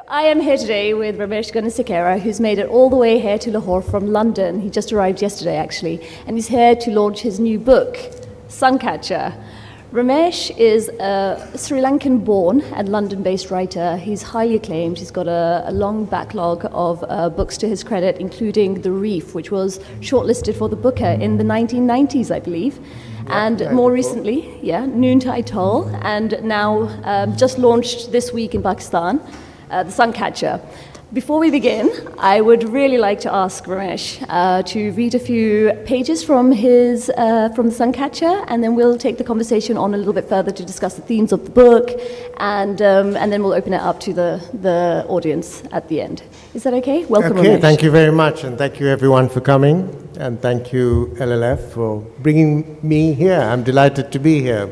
I am here today with Romesh Gunesekera, who's made it all the way here to Lahore from London. He just arrived yesterday, actually, and he's here to launch his new book, Suncatcher. Romesh is a Sri Lankan-born and London-based writer. He's highly acclaimed. He's got a long backlog of books to his credit, including The Reef, which was shortlisted for the Booker in the 1990s, I believe. And more recently, Noontide Toll, and now just launched this week in Pakistan, the Suncatcher. Before we begin, I would really like to ask Romesh to read a few pages from the Suncatcher, and then we'll take the conversation on a little bit further to discuss the themes of the book, and then we'll open it up to the audience at the end. Is that okay? Welcome, Okay, Romesh. thank you very much, and thank you everyone for coming, and thank you LLF for bringing me here. I'm delighted to be here.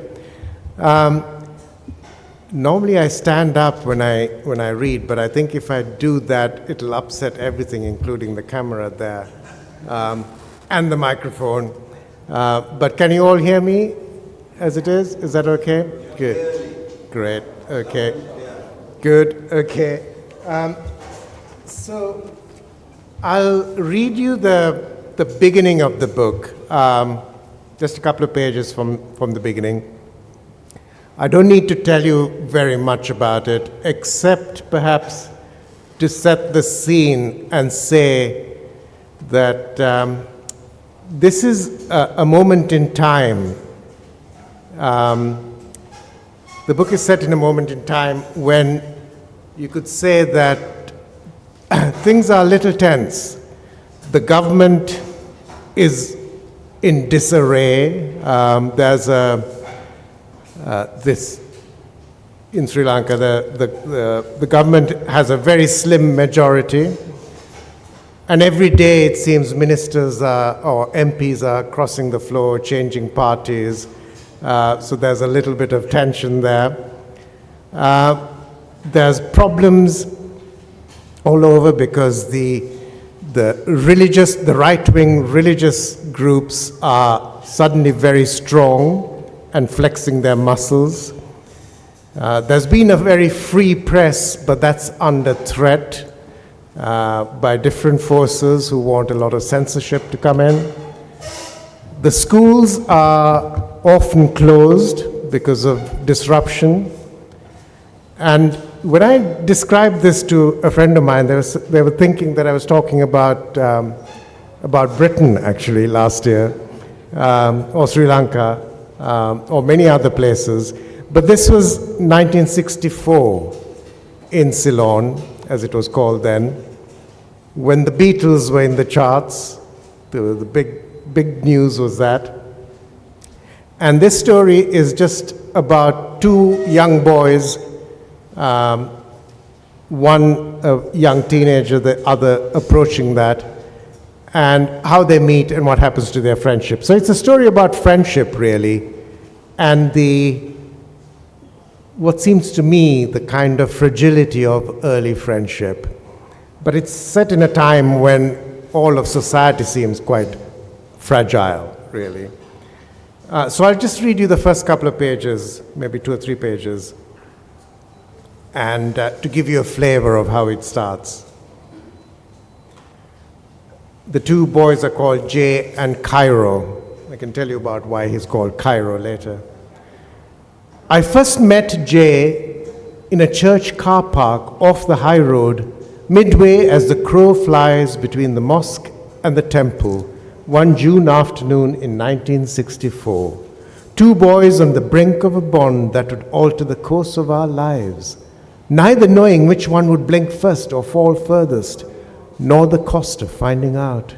Normally I stand up when I read, but I think if I do that, it'll upset everything, including the camera there, and the microphone. But can you all hear me as it is? Is that okay? Good. Great. Okay. Good. Okay. So I'll read you the beginning of the book, just a couple of pages from the beginning. I don't need to tell you very much about it, except perhaps to set the scene and say that this is a moment in time. The book is set in a moment in time when you could say that things are a little tense. The government is in disarray. There's this in Sri Lanka, the government has a very slim majority, and every day it seems ministers or MPs are crossing the floor, changing parties. So there's a little bit of tension there. There's problems all over because the right-wing religious groups are suddenly very strong and flexing their muscles. There's been a very free press, but that's under threat by different forces who want a lot of censorship to come in. The schools are often closed because of disruption. And when I described this to a friend of mine, they were thinking that I was talking about Britain, actually, last year, or Sri Lanka, or many other places. But this was 1964 in Ceylon, as it was called then, when the Beatles were in the charts. The big news was that. And this story is just about two young boys, one a young teenager, the other approaching that, and how they meet and what happens to their friendship. So it's a story about friendship, really, and what seems to me the kind of fragility of early friendship. But it's set in a time when all of society seems quite fragile, really. So I'll just read you the first couple of pages, maybe 2 or 3 pages, and to give you a flavor of how it starts. The two boys are called Jay and Cairo. I can tell you about why he's called Cairo later. I first met Jay in a church car park off the high road, midway as the crow flies between the mosque and the temple, one June afternoon in 1964. Two boys on the brink of a bond that would alter the course of our lives, neither knowing which one would blink first or fall furthest, nor the cost of finding out.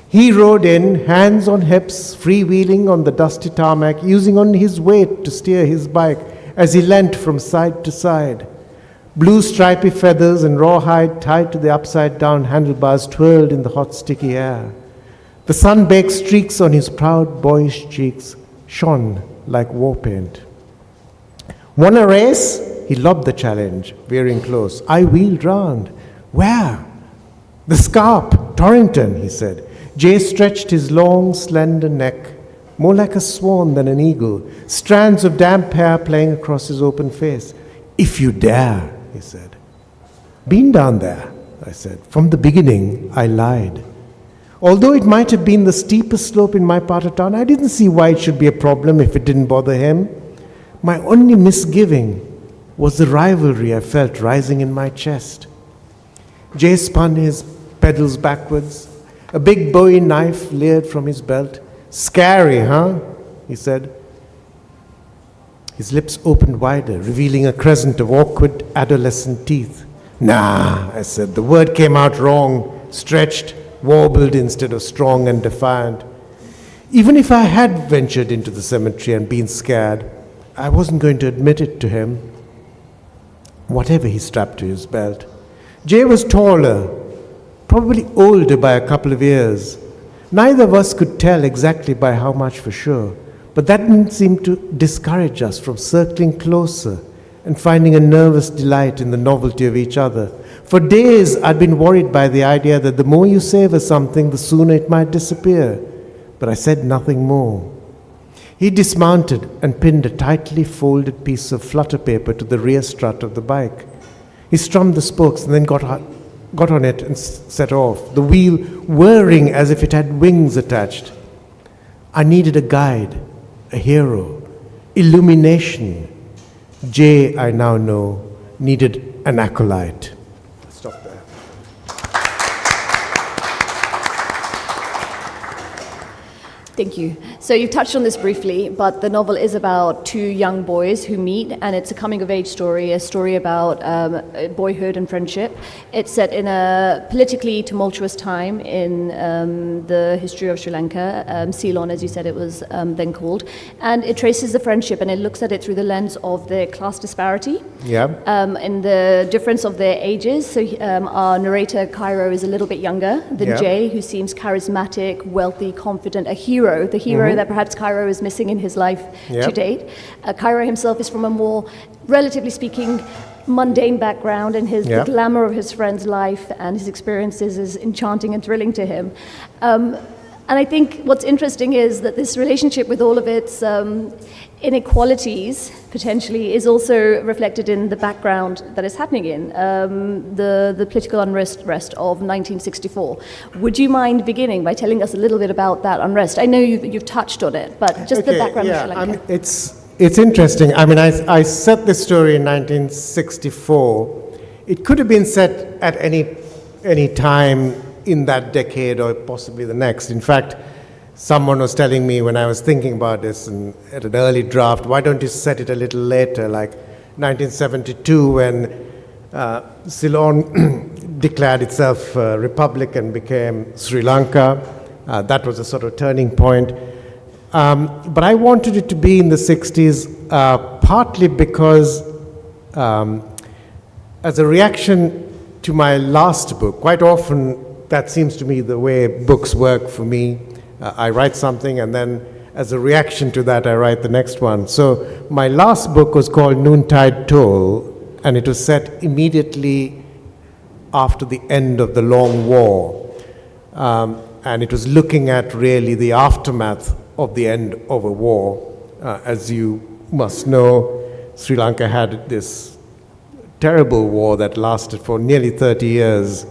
He rode in, hands on hips, freewheeling on the dusty tarmac, using only his weight to steer his bike as he leant from side to side. Blue stripy feathers and rawhide tied to the upside-down handlebars twirled in the hot, sticky air. The sun-baked streaks on his proud, boyish cheeks shone like war paint. Want a race? He lobbed the challenge, veering close. I wheeled round. Where? The Scarp, Torrington, he said. Jay stretched his long, slender neck, more like a swan than an eagle, strands of damp hair playing across his open face. If you dare, he said. Been down there, I said. From the beginning, I lied. Although it might have been the steepest slope in my part of town, I didn't see why it should be a problem if it didn't bother him. My only misgiving was the rivalry I felt rising in my chest. Jay spun his pedals backwards. A big Bowie knife leered from his belt. Scary, huh? He said. His lips opened wider, revealing a crescent of awkward adolescent teeth. Nah, I said. The word came out wrong, stretched, warbled instead of strong and defiant. Even if I had ventured into the cemetery and been scared, I wasn't going to admit it to him. Whatever he strapped to his belt. Jay was taller, probably older by a couple of years. Neither of us could tell exactly by how much for sure, but that didn't seem to discourage us from circling closer and finding a nervous delight in the novelty of each other. For days, I'd been worried by the idea that the more you savor something, the sooner it might disappear. But I said nothing more. He dismounted and pinned a tightly folded piece of flutter paper to the rear strut of the bike. He strummed the spokes and then got on it and set off, the wheel whirring as if it had wings attached. I needed a guide, a hero, illumination. Jay, I now know, needed an acolyte. Stop there. Thank you. So you touched on this briefly, but the novel is about two young boys who meet, and it's a coming-of-age story, a story about boyhood and friendship. It's set in a politically tumultuous time in the history of Sri Lanka, Ceylon, as you said it was then called, and it traces the friendship, and it looks at it through the lens of their class disparity, and the difference of their ages. So our narrator, Cairo, is a little bit younger than Jay, who seems charismatic, wealthy, confident, a hero, the hero that perhaps Cairo is missing in his life to date. Cairo himself is from a more, relatively speaking, mundane background, and the glamour of his friend's life and his experiences is enchanting and thrilling to him. And I think what's interesting is that this relationship, with all of its inequalities, potentially, is also reflected in the background that is happening in the political unrest of 1964. Would you mind beginning by telling us a little bit about that unrest? I know you've touched on it, but just the background of Sri Lanka. It's interesting. I mean, I set this story in 1964. It could have been set at any time in that decade or possibly the next. In fact, someone was telling me when I was thinking about this and at an early draft, why don't you set it a little later, like 1972, when Ceylon declared itself a republic and became Sri Lanka. That was a sort of turning point. But I wanted it to be in the 60s, partly because as a reaction to my last book, quite often that seems to me the way books work for me. I write something, and then as a reaction to that, I write the next one. So my last book was called Noontide Toll, and it was set immediately after the end of the Long War. And it was looking at really the aftermath of the end of a war. As you must know, Sri Lanka had this terrible war that lasted for nearly 30 years.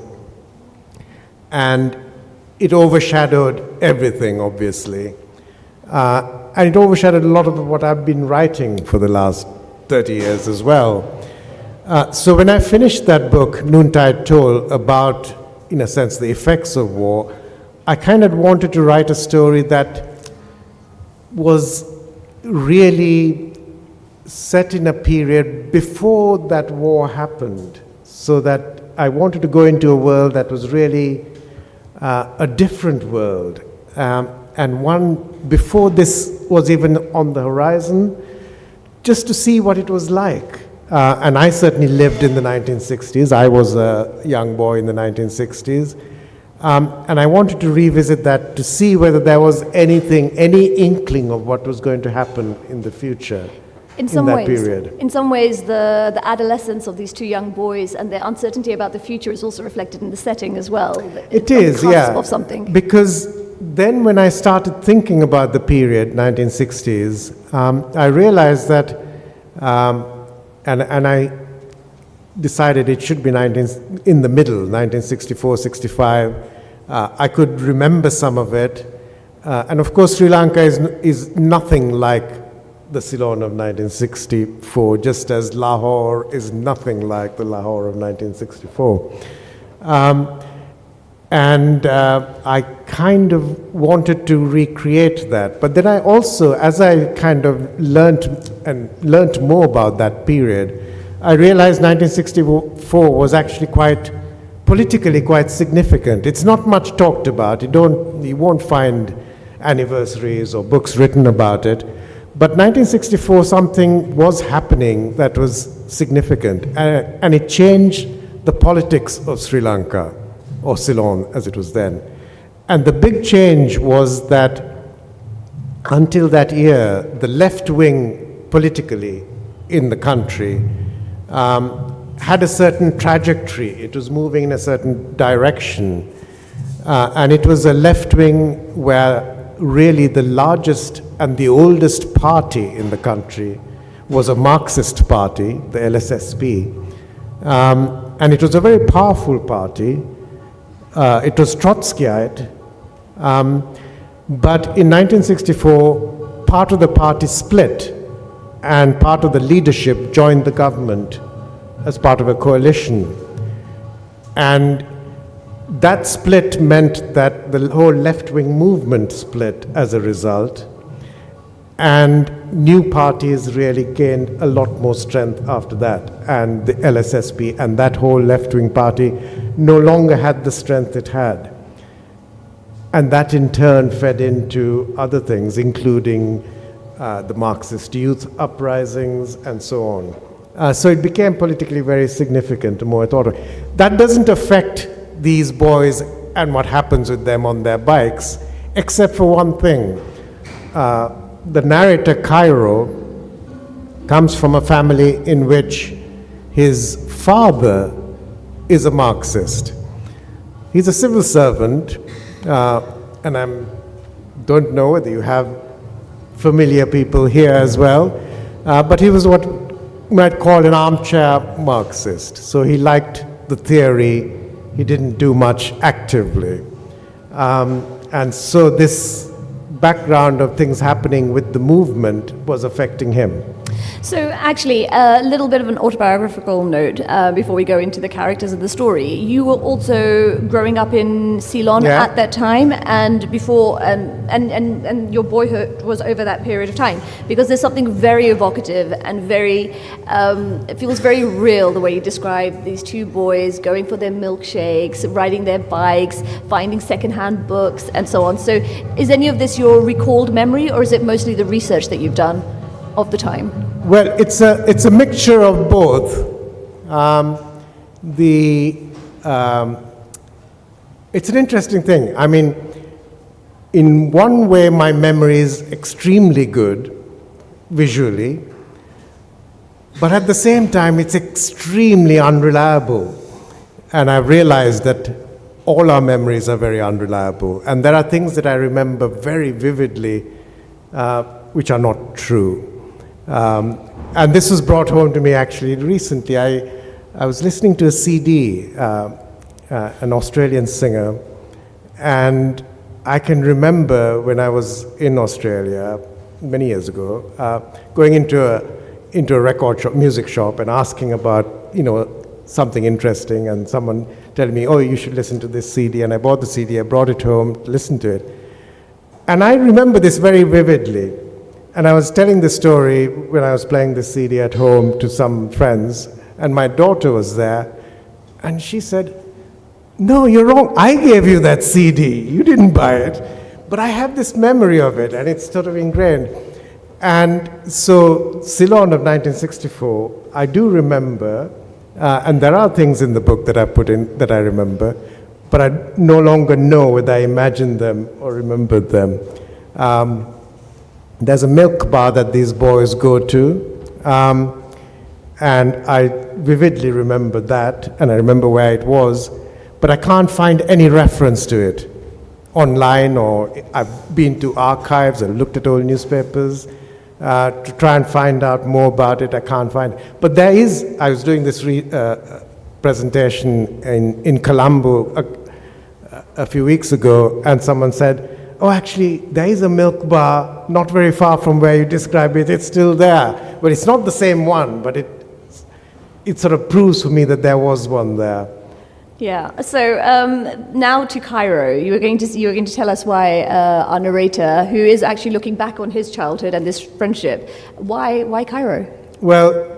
And it overshadowed everything, obviously. And it overshadowed a lot of what I've been writing for the last 30 years as well. So when I finished that book, Noontide Toll, about, in a sense, the effects of war, I kind of wanted to write a story that was really set in a period before that war happened, so that I wanted to go into a world that was really a different world, and one before this was even on the horizon, just to see what it was like. And I certainly lived in the 1960s. I was a young boy in the 1960s. And I wanted to revisit that to see whether there was anything, any inkling of what was going to happen in the future. In some ways, the adolescence of these two young boys and their uncertainty about the future is also reflected in the setting as well. It is, yeah. Of something. Because then when I started thinking about the period, 1960s, I realized that, and I decided it should be in the middle, 1964, 65. I could remember some of it. And of course, Sri Lanka is nothing like the Ceylon of 1964, just as Lahore is nothing like the Lahore of 1964. I kind of wanted to recreate that. But then I also, as I kind of learnt more about that period, I realized 1964 was actually politically quite significant. It's not much talked about. You won't find anniversaries or books written about it. But 1964, something was happening that was significant, and it changed the politics of Sri Lanka, or Ceylon as it was then. And the big change was that until that year, the left wing politically in the country had a certain trajectory. It was moving in a certain direction. And it was a left wing where really the largest and the oldest party in the country was a Marxist party, the LSSP. And it was a very powerful party. It was Trotskyite. But in 1964, part of the party split, and part of the leadership joined the government as part of a coalition. And that split meant that the whole left-wing movement split as a result, and new parties really gained a lot more strength after that. And the LSSP and that whole left-wing party no longer had the strength it had. And that in turn fed into other things, including the Marxist youth uprisings and so on. So it became politically very significant and more authoritative. That doesn't affect these boys and what happens with them on their bikes, except for one thing. The narrator, Cairo, comes from a family in which his father is a Marxist. He's a civil servant, and I don't know whether you have familiar people here as well, but he was what you might call an armchair Marxist. So he liked the theory. He didn't do much actively. And so this background of things happening with the movement was affecting him. So actually, a little bit of an autobiographical note before we go into the characters of the story. You were also growing up in Ceylon at that time, and before, and your boyhood was over that period of time, because there's something very evocative and very, it feels very real the way you describe these two boys going for their milkshakes, riding their bikes, finding secondhand books, and so on. So is any of this your recalled memory, or is it mostly the research that you've done of the time? Well, it's a mixture of both. It's an interesting thing. I mean, in one way, my memory is extremely good visually, but at the same time, it's extremely unreliable. And I've realized that all our memories are very unreliable. And there are things that I remember very vividly which are not true. And this was brought home to me actually recently. I was listening to a CD, an Australian singer, and I can remember when I was in Australia many years ago, going into a record shop, music shop, and asking about, something interesting, and someone telling me, oh, you should listen to this CD, and I bought the CD, I brought it home, listened to it. And I remember this very vividly. And I was telling the story when I was playing the CD at home to some friends, and my daughter was there, and she said, no, you're wrong. I gave you that CD. You didn't buy it. But I have this memory of it, and it's sort of ingrained. And so Ceylon of 1964, I do remember, and there are things in the book that I put in that I remember, but I no longer know whether I imagined them or remembered them. There's a milk bar that these boys go to, and I vividly remember that, and I remember where it was, but I can't find any reference to it online, or I've been to archives and looked at old newspapers. to try and find out more about it. I can't find it. But there is, I was doing this presentation in Colombo a few weeks ago, and someone said, oh, actually, there is a milk bar not very far from where you describe it. It's still there. But it's not the same one, but it sort of proves for me that there was one there. Yeah. So now to Cairo. You were going to tell us why our narrator, who is actually looking back on his childhood and this friendship, why Cairo? Well,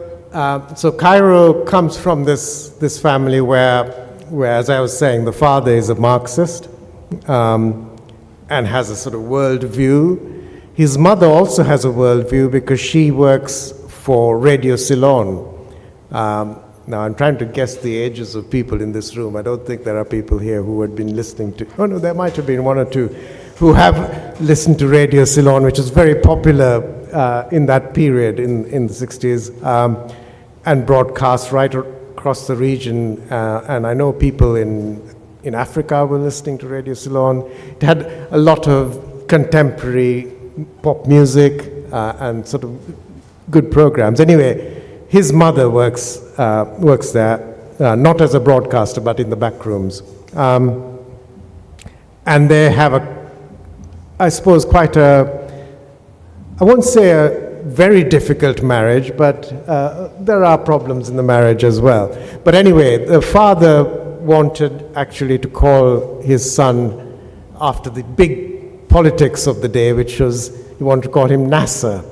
so Cairo comes from this family where, as I was saying, the father is a Marxist and has a sort of world view. His mother also has a world view because she works for Radio Ceylon. Now, I'm trying to guess the ages of people in this room. I don't think there are people here who had been listening to... Oh, no, there might have been one or two who have listened to Radio Ceylon, which was very popular in that period, in the 60s, and broadcast right across the region. And I know people in Africa were listening to Radio Ceylon. It had a lot of contemporary pop music and sort of good programs. Anyway, his mother works there, not as a broadcaster, but in the back rooms. And they have I suppose, quite I won't say a very difficult marriage, but there are problems in the marriage as well. But anyway, the father wanted actually to call his son after the big politics of the day, which was, he wanted to call him Nasser.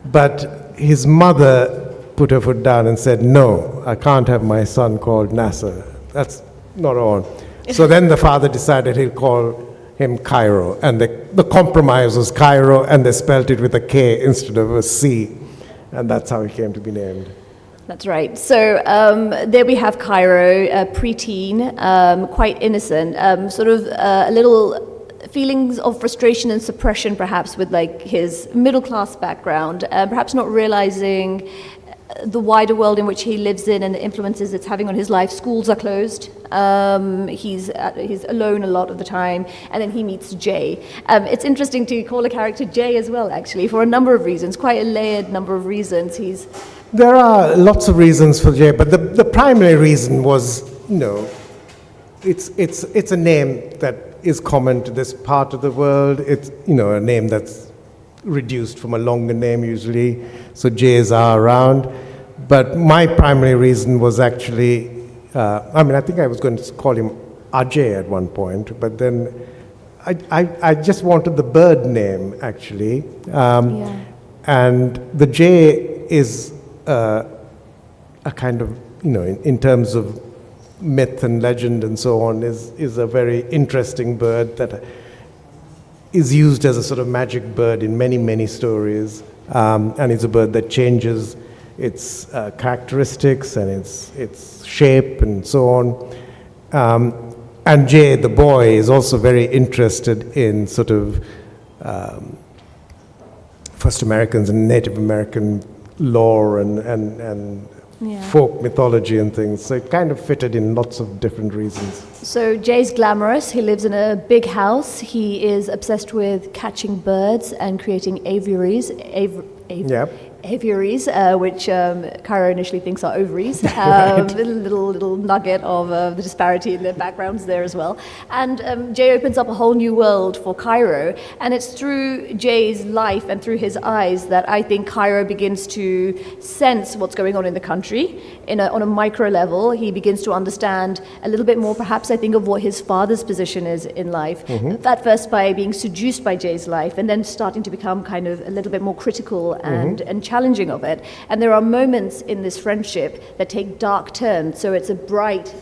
But his mother put her foot down and said, no, I can't have my son called Nasser. That's not on. So then the father decided he'll call him Cairo. And the compromise was Cairo, and they spelt it with a K instead of a C. And that's how he came to be named. That's right. So there we have Cairo, preteen, quite innocent, sort of a little feelings of frustration and suppression perhaps with like his middle class background, perhaps not realizing the wider world in which he lives in and the influences it's having on his life. Schools are closed. He's alone a lot of the time, and then he meets Jay. It's interesting to call a character Jay as well, actually, for a number of reasons, quite a layered number of reasons. There are lots of reasons for Jay, but the primary reason was, it's a name that is common to this part of the world. It's, a name that's reduced from a longer name usually, so J's are around. But my primary reason was actually, I think I was going to call him Ajay at one point, but then I just wanted the bird name actually. And the J is a kind of, in terms of myth and legend and so on, is a very interesting bird that is used as a sort of magic bird in many, many stories. And it's a bird that changes its characteristics and its shape and so on. And Jay, the boy, is also very interested in sort of First Americans and Native American lore and folk mythology and things. So it kind of fitted in lots of different reasons. So Jay's glamorous. He lives in a big house. He is obsessed with catching birds and creating aviaries. Aviaries, which Cairo initially thinks are ovaries. Right. Little nugget of the disparity in their backgrounds there as well. And Jay opens up a whole new world for Cairo, and it's through Jay's life and through his eyes that I think Cairo begins to sense what's going on in the country. On a micro level, he begins to understand a little bit more, perhaps, I think, of what his father's position is in life. Mm-hmm. At first by being seduced by Jay's life, and then starting to become kind of a little bit more critical and challenging of it. And there are moments in this friendship that take dark turns. So it's a bright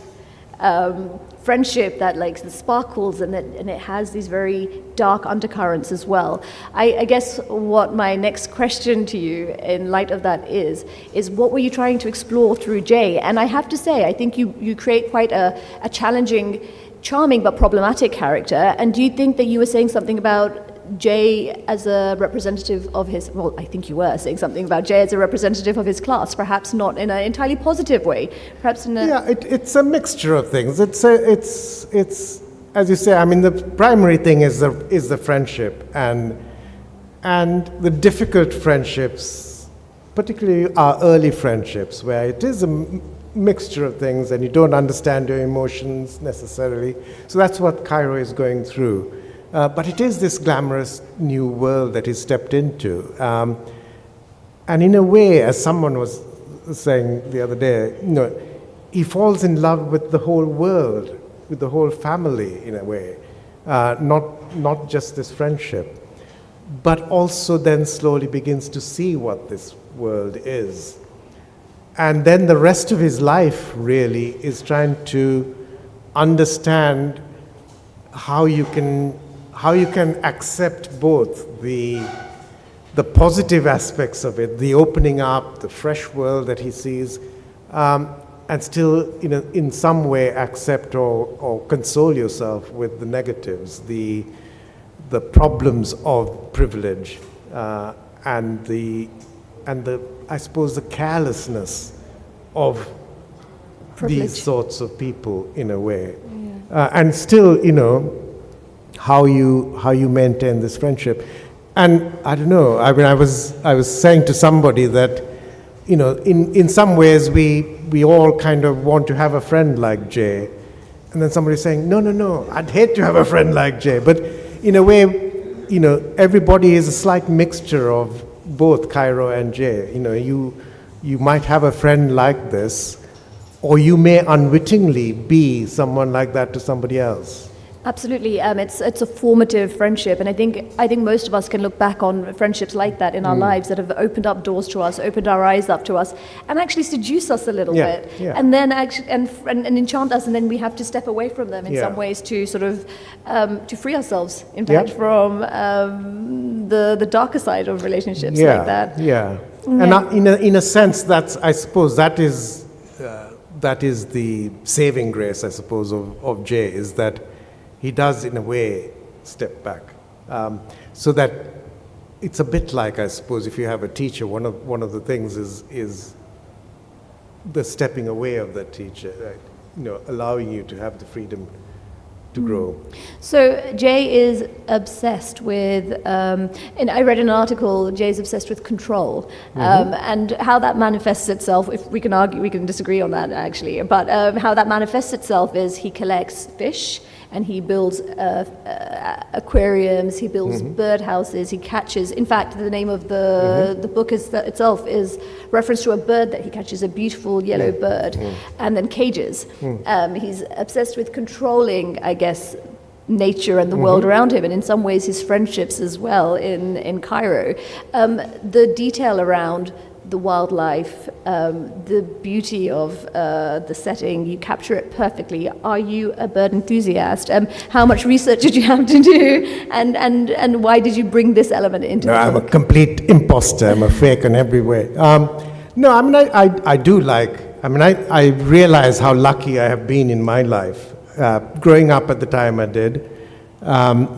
friendship that like the sparkles and it has these very dark undercurrents as well. I guess what my next question to you in light of that is what were you trying to explore through Jay? And I have to say, I think you create quite a challenging, charming but problematic character. And do you think that you were saying something about Jay as a representative of his, well, I think you were saying something about Jay as a representative of his class, perhaps not in an entirely positive way, perhaps in a... Yeah, it's a mixture of things. It's as you say, I mean, the primary thing is the friendship, and and the difficult friendships, particularly our early friendships, where it is a mixture of things and you don't understand your emotions necessarily. So that's what Cairo is going through. But it is this glamorous new world that he stepped into. And in a way, as someone was saying the other day, he falls in love with the whole world, with the whole family in a way, not just this friendship, but also then slowly begins to see what this world is. And then the rest of his life really is trying to understand how you can accept both the positive aspects of it, the opening up, the fresh world that he sees, and still in some way accept or console yourself with the negatives, the problems of privilege, and the I suppose the carelessness of Privilege. these sorts of people in a way. And still, how you maintain this friendship. And I don't know, I mean, I was saying to somebody that, in some ways we all kind of want to have a friend like Jay. And then somebody's saying, no, I'd hate to have a friend like Jay. But in a way, everybody is a slight mixture of both Cairo and Jay. You might have a friend like this, or you may unwittingly be someone like that to somebody else. Absolutely, it's a formative friendship, and I think most of us can look back on friendships like that in our lives that have opened up doors to us, opened our eyes up to us, and actually seduce us a little bit, and then actually and enchant us, and then we have to step away from them in some ways to sort of to free ourselves, in fact, from the darker side of relationships like that. And in a sense, I suppose that is the saving grace, I suppose, of Jay, is that he does, in a way, step back. So that it's a bit like, I suppose, if you have a teacher, one of the things is the stepping away of that teacher, right? Allowing you to have the freedom to grow. So Jay is obsessed with, and I read an article, Jay's obsessed with control, and how that manifests itself, if we can argue, we can disagree on that actually, but how that manifests itself is he collects fish, and he builds aquariums, he builds bird houses, he catches, in fact, the name of the book itself is reference to a bird that he catches, a beautiful yellow bird, and then cages. He's obsessed with controlling, I guess, nature and the world around him, and in some ways his friendships as well in Cairo. The detail around the wildlife, the beauty of the setting, you capture it perfectly. Are you a bird enthusiast? How much research did you have to do? And why did you bring this element into the book? I'm a complete imposter. I'm a fake in every way. No, I mean, I do like, I mean, I realize how lucky I have been in my life, growing up at the time I did.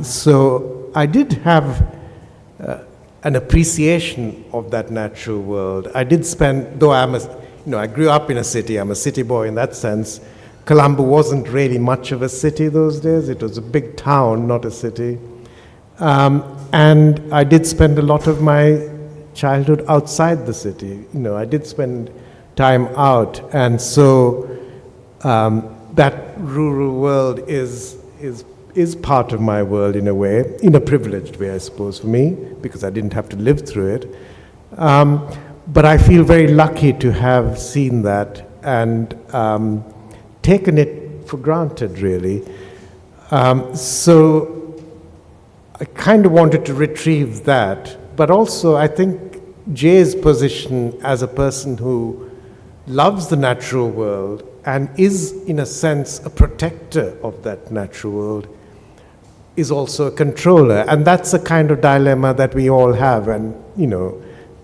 So I did have an appreciation of that natural world. I did spend, though I grew up in a city, I'm a city boy in that sense. Colombo wasn't really much of a city those days. It was a big town, not a city. And I did spend a lot of my childhood outside the city. I did spend time out. And so that rural world is part of my world in a way, in a privileged way, I suppose, for me, because I didn't have to live through it. But I feel very lucky to have seen that and taken it for granted, really. So I kind of wanted to retrieve that, but also I think Jay's position as a person who loves the natural world and is, in a sense, a protector of that natural world, is also a controller. And that's a kind of dilemma that we all have. And,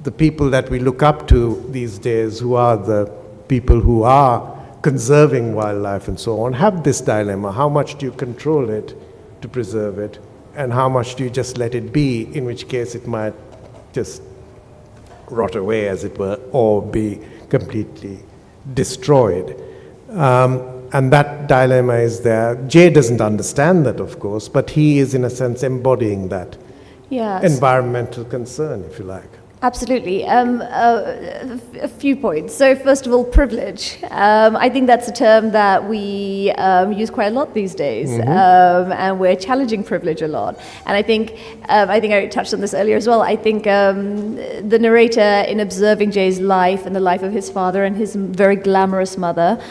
the people that we look up to these days, who are the people who are conserving wildlife and so on, have this dilemma. How much do you control it to preserve it? And how much do you just let it be, in which case it might just rot away, as it were, or be completely destroyed. And that dilemma is there. Jay doesn't understand that, of course, but he is, in a sense, embodying that Yeah. environmental concern, if you like. Absolutely. A few points. So first of all, privilege. I think that's a term that we use quite a lot these days, and we're challenging privilege a lot. And I think I touched on this earlier as well. I think the narrator, in observing Jay's life and the life of his father and his very glamorous mother,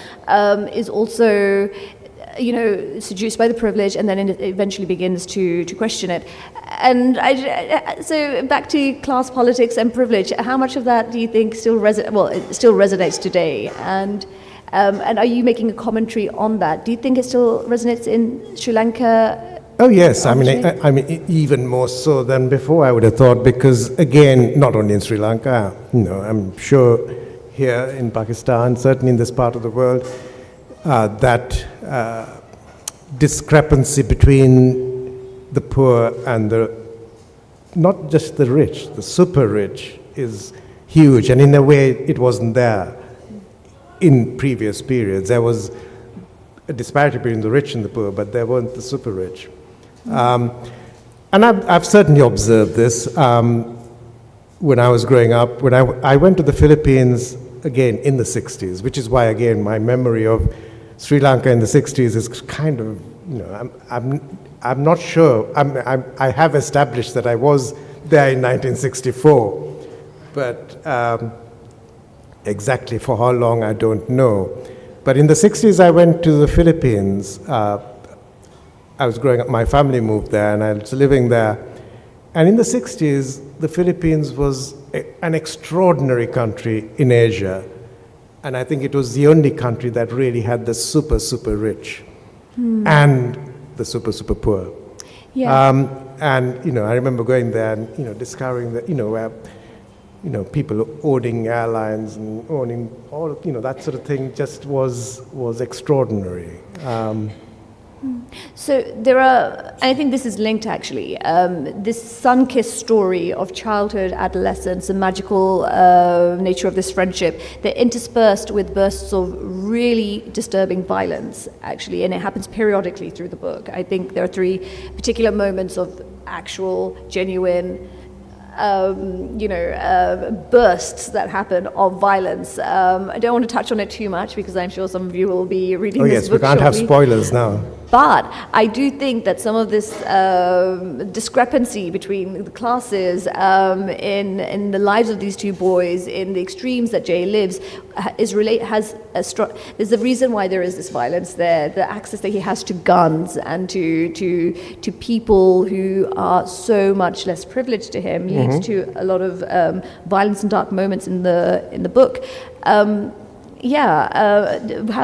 is also seduced by the privilege, and then it eventually begins to question it. And so back to class politics and privilege, how much of that do you think still resonates today? And are you making a commentary on that? Do you think it still resonates in Sri Lanka? Oh yes, I mean even more so than before, I would have thought, because again, not only in Sri Lanka, I'm sure here in Pakistan, certainly in this part of the world, that discrepancy between the poor and not just the rich, the super rich, is huge. And in a way, it wasn't there in previous periods. There was a disparity between the rich and the poor, but there weren't the super rich. And I've certainly observed this when I was growing up. When I went to the Philippines, again, in the 60s, which is why, again, my memory of Sri Lanka in the 60s is kind of, I'm not sure. I have established that I was there in 1964, but exactly for how long, I don't know. But in the 60s, I went to the Philippines. I was growing up, my family moved there, and I was living there. And in the 60s, the Philippines was an extraordinary country in Asia. And I think it was the only country that really had the super, super rich and the super, super poor. Yeah. And, I remember going there and, discovering that, where, people owning airlines and owning all, that sort of thing just was extraordinary. So there are, I think this is linked actually, this sun-kissed story of childhood, adolescence, the magical nature of this friendship, they're interspersed with bursts of really disturbing violence actually, and it happens periodically through the book. I think there are 3 particular moments of actual, genuine, bursts that happen of violence. I don't want to touch on it too much because I'm sure some of you will be reading this book we can't shortly. have spoilers now. But I do think that some of this discrepancy between the classes in the lives of these 2 boys, in the extremes that Jay lives, there's a reason why there is this violence there. The access that he has to guns and to people who are so much less privileged to him leads to a lot of violence and dark moments in the book. How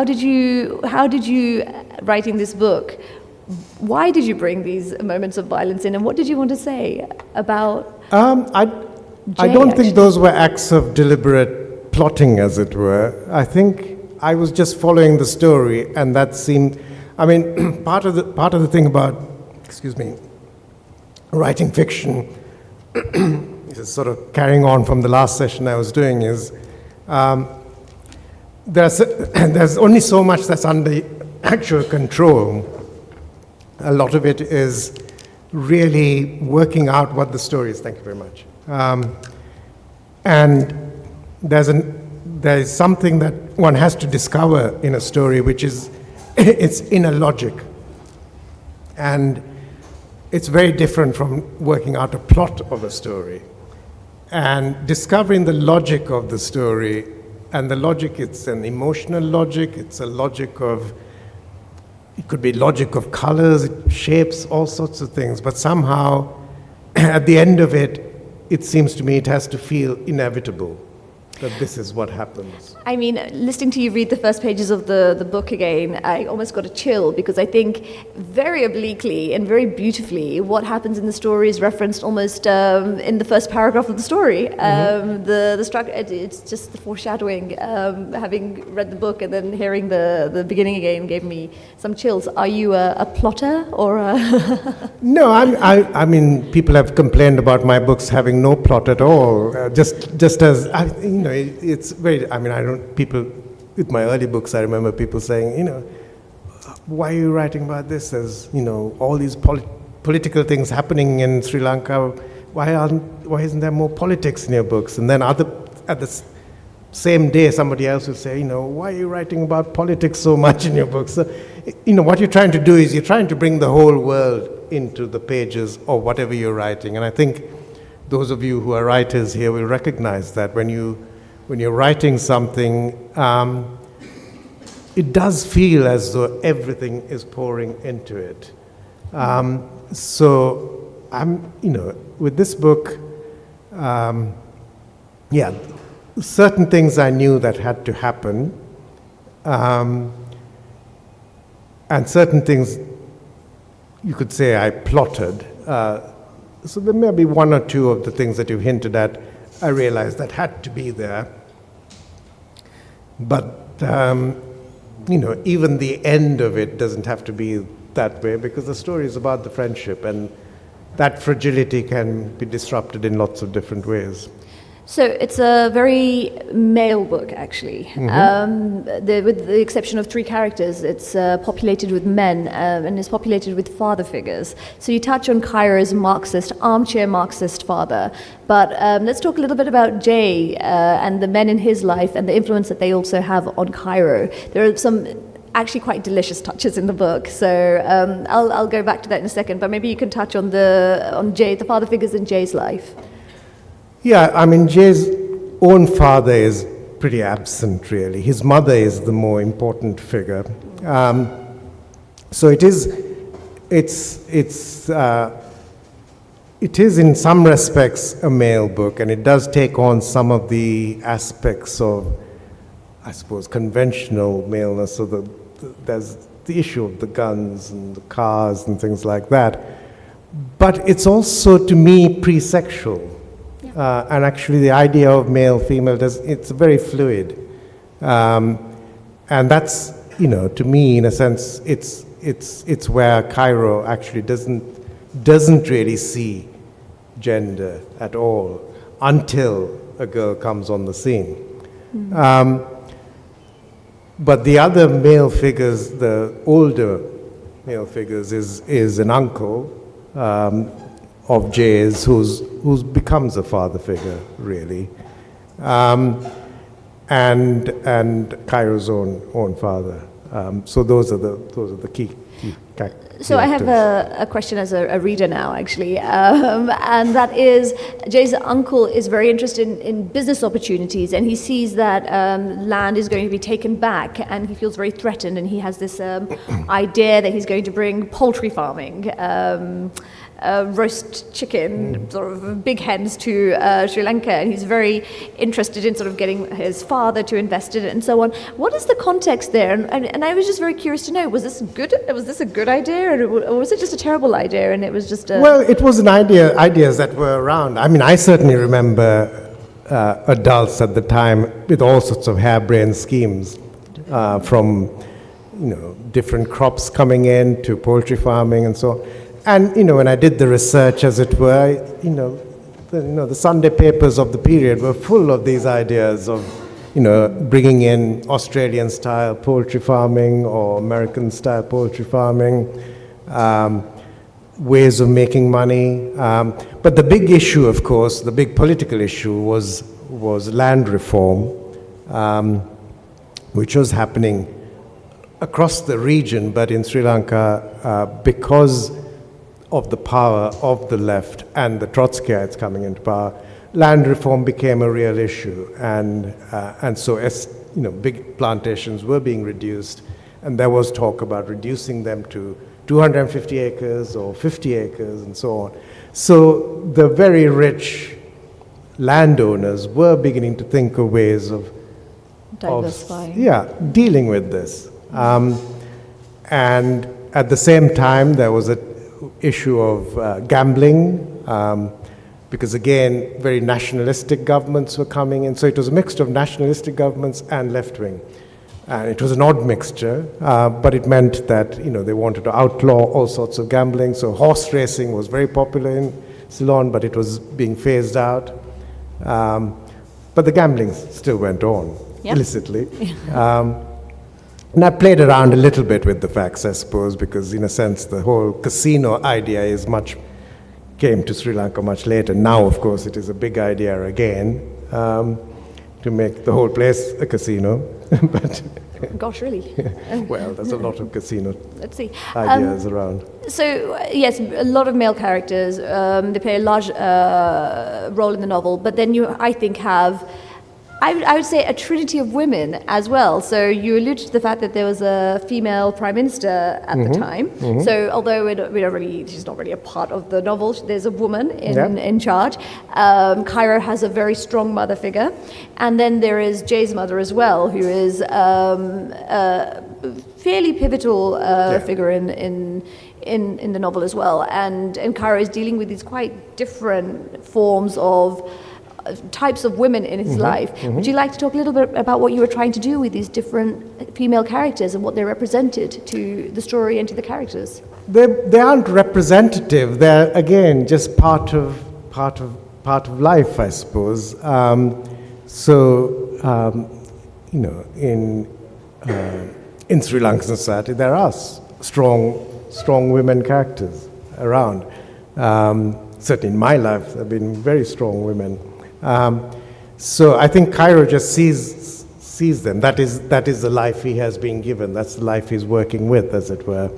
did you writing this book, why did you bring these moments of violence in, and what did you want to say about I don't think those were acts of deliberate plotting, as it were. I think I was just following the story, and that seemed, part of the thing about, writing fiction, this is sort of carrying on from the last session I was doing, is there's only so much that's under actual control. A lot of it is really working out what the story is. Thank you very much. And there is something that one has to discover in a story, which is its inner logic. And it's very different from working out a plot of a story. And discovering the logic of the story, and the logic, it's an emotional logic, it's a logic of, it could be logic of colors, shapes, all sorts of things, but somehow, at the end of it, it seems to me it has to feel inevitable that this is what happens. Listening to you read the first pages of the book again, I almost got a chill, because I think very obliquely and very beautifully what happens in the story is referenced almost in the first paragraph of the story. The structure, it's just the foreshadowing. Having read the book and then hearing the beginning again gave me some chills. Are you a plotter or a... No, I mean, people have complained about my books having no plot at all. Just as it's very. People with my early books, I remember people saying, why are you writing about this? There's, all these political things happening in Sri Lanka. Why isn't there more politics in your books? And then at the same day, somebody else will say, why are you writing about politics so much in your books? So, what you're trying to do is you're trying to bring the whole world into the pages of whatever you're writing. And I think those of you who are writers here will recognize that when you're writing something, it does feel as though everything is pouring into it. So with this book, certain things I knew that had to happen, and certain things you could say I plotted. So there may be one or two of the things that you've hinted at I realized that had to be there. But, even the end of it doesn't have to be that way, because the story is about the friendship, and that fragility can be disrupted in lots of different ways. So it's a very male book, actually. With the exception of 3 characters, it's populated with men and is populated with father figures. So you touch on Cairo's armchair Marxist father. But let's talk a little bit about Jay and the men in his life and the influence that they also have on Cairo. There are some actually quite delicious touches in the book. So I'll go back to that in a second. But maybe you can touch on Jay, the father figures in Jay's life. Yeah, Jay's own father is pretty absent, really. His mother is the more important figure. So it is in some respects a male book, and it does take on some of the aspects of, I suppose, conventional maleness. So there's the issue of the guns and the cars and things like that. But it's also, to me, pre-sexual. And actually the idea of male, female, it's very fluid. And that's, to me, in a sense, it's where Cairo actually doesn't really see gender at all until a girl comes on the scene. But the other male figures, the older male figures, is an uncle of Jay's, who becomes a father figure, really, and Cairo's own father. So those are the key characters. So I have a question as a reader now, actually, and that is, Jay's uncle is very interested in business opportunities, and he sees that land is going to be taken back, and he feels very threatened, and he has this idea that he's going to bring poultry farming, roast chicken, sort of big hens to Sri Lanka, and he's very interested in sort of getting his father to invest in it and so on. What is the context there? And I was just very curious to know, was this a good idea, or was it just a terrible idea, and it was just a... Well, it was ideas that were around. I certainly remember adults at the time with all sorts of harebrained schemes, from different crops coming in to poultry farming and so on. And, when I did the research, as it were, the Sunday papers of the period were full of these ideas of, bringing in Australian-style poultry farming or American-style poultry farming, ways of making money. But the big issue, of course, the big political issue was land reform, which was happening across the region, but in Sri Lanka, because of the power of the left and the Trotskyites coming into power, land reform became a real issue, and so big plantations were being reduced, and there was talk about reducing them to 250 acres or 50 acres and so on. So the very rich landowners were beginning to think of ways of diversifying. Dealing with this, and at the same time there was a issue of gambling, because again, very nationalistic governments were coming in. So it was a mixture of nationalistic governments and left-wing. And it was an odd mixture, but it meant that, they wanted to outlaw all sorts of gambling. So horse racing was very popular in Ceylon, but it was being phased out. But the gambling still went on illicitly. And I played around a little bit with the facts, I suppose, because in a sense the whole casino idea came to Sri Lanka much later. Now, of course, it is a big idea again to make the whole place a casino. But Gosh, really? well, there's a lot of casino Let's see. ideas around. So, yes, a lot of male characters. They play a large role in the novel, but then you, I think, have, I would say, a trinity of women as well. So you alluded to the fact that there was a female prime minister at the time. So although we don't really, she's not really a part of the novel, there's a woman in charge. Cairo has a very strong mother figure. And then there is Jay's mother as well, who is a fairly pivotal figure in the novel as well. And Cairo is dealing with these quite different forms of types of women in his life. Would you like to talk a little bit about what you were trying to do with these different female characters and what they represented to the story and to the characters? They aren't representative. They're again just part of life, I suppose. You know, in Sri Lankan society, there are strong women characters around. Certainly in my life, there have been very strong women. So I think Cairo just sees them. That is the life he has been given. That's the life he's working with, as it were.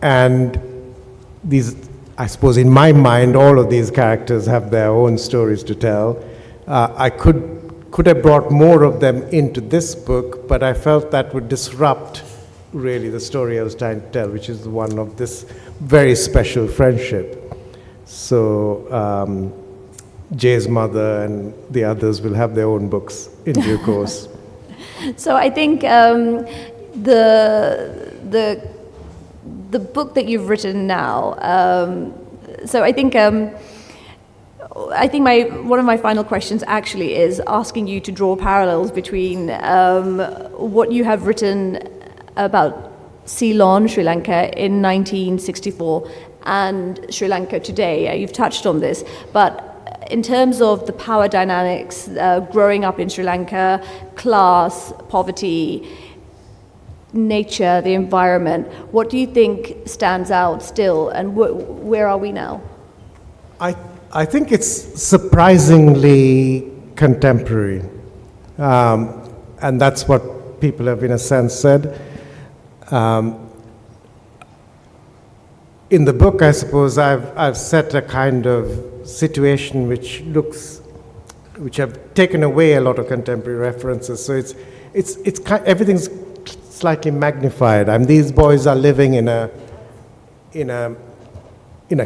And these, I suppose, in my mind, all of these characters have their own stories to tell. I could have brought more of them into this book, but I felt that would disrupt really the story I was trying to tell, which is the one of this very special friendship. So Jay's mother and the others will have their own books in due course. So I think the book that you've written now. So I think one of my final questions actually is asking you to draw parallels between what you have written about Ceylon, Sri Lanka in 1964 and Sri Lanka today. You've touched on this, but in terms of the power dynamics, growing up in Sri Lanka, class, poverty, nature, the environment, what do you think stands out still, and where are we now? I think it's surprisingly contemporary, and that's what people have in a sense said. In the book, I suppose I've set a kind of situation which have taken away a lot of contemporary references. So everything's slightly magnified. These boys are living in a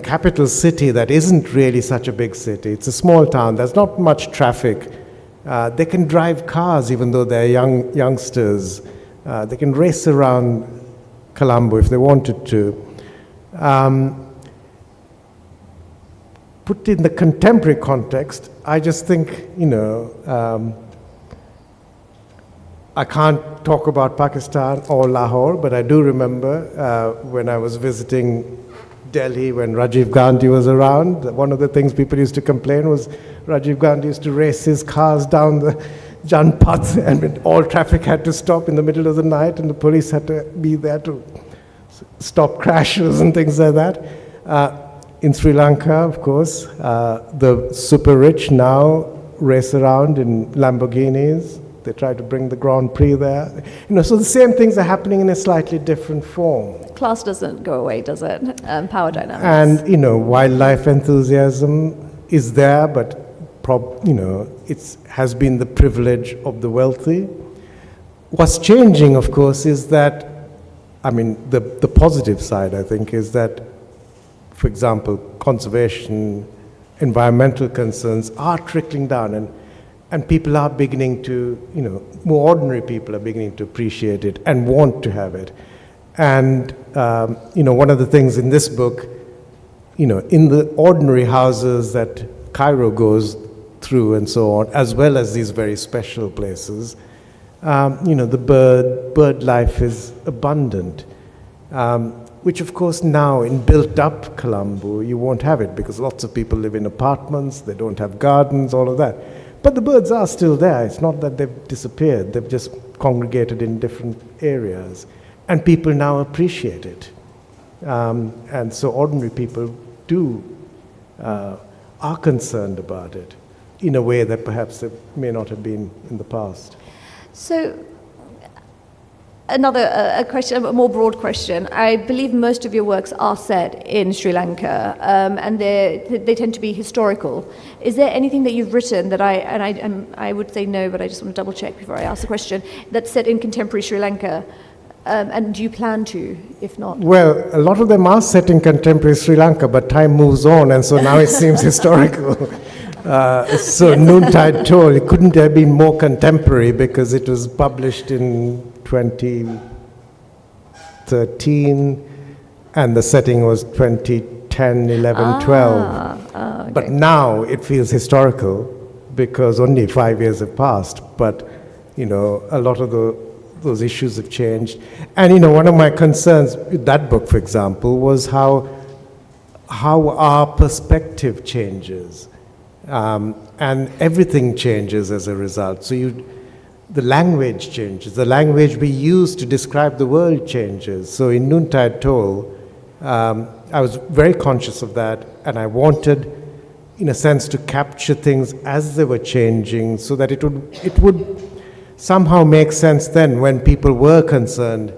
capital city that isn't really such a big city. It's a small town. There's not much traffic. They can drive cars even though they're youngsters. They can race around Colombo if they wanted to. Put in the contemporary context, I just think, I can't talk about Pakistan or Lahore, but I do remember when I was visiting Delhi when Rajiv Gandhi was around, one of the things people used to complain was Rajiv Gandhi used to race his cars down the Janpath and all traffic had to stop in the middle of the night and the police had to be there to stop crashes and things like that. In Sri Lanka, of course, the super rich now race around in Lamborghinis. They try to bring the Grand Prix there. So the same things are happening in a slightly different form. Class doesn't go away, does it? Power dynamics. And, wildlife enthusiasm is there, but, it has been the privilege of the wealthy. What's changing, of course, is that, the positive side, I think, is that, for example, conservation, environmental concerns are trickling down, and people are beginning to, more ordinary people are beginning to appreciate it and want to have it. And, one of the things in this book, in the ordinary houses that Cairo goes through and so on, as well as these very special places, the bird life is abundant. Which of course now in built up Colombo, you won't have it because lots of people live in apartments, they don't have gardens, all of that. But the birds are still there. It's not that they've disappeared. They've just congregated in different areas. And people now appreciate it. And so ordinary people are concerned about it in a way that perhaps they may not have been in the past. So, another a question, a more broad question. I believe most of your works are set in Sri Lanka, and they tend to be historical. Is there anything that you've written that I would say no, but I just want to double check before I ask the question, that's set in contemporary Sri Lanka? And do you plan to, if not? Well, a lot of them are set in contemporary Sri Lanka, but time moves on, and so now it seems historical. So Noontide Toll, it couldn't have been more contemporary because it was published in 2013, and the setting was 2010, 11, 12. Okay. But now it feels historical because only 5 years have passed, but, a lot of those issues have changed. And, one of my concerns with that book, for example, was how our perspective changes. And everything changes as a result. So the language changes. The language we use to describe the world changes. So in Noontide Toll, I was very conscious of that, and I wanted, in a sense, to capture things as they were changing so that it would somehow make sense then when people were concerned,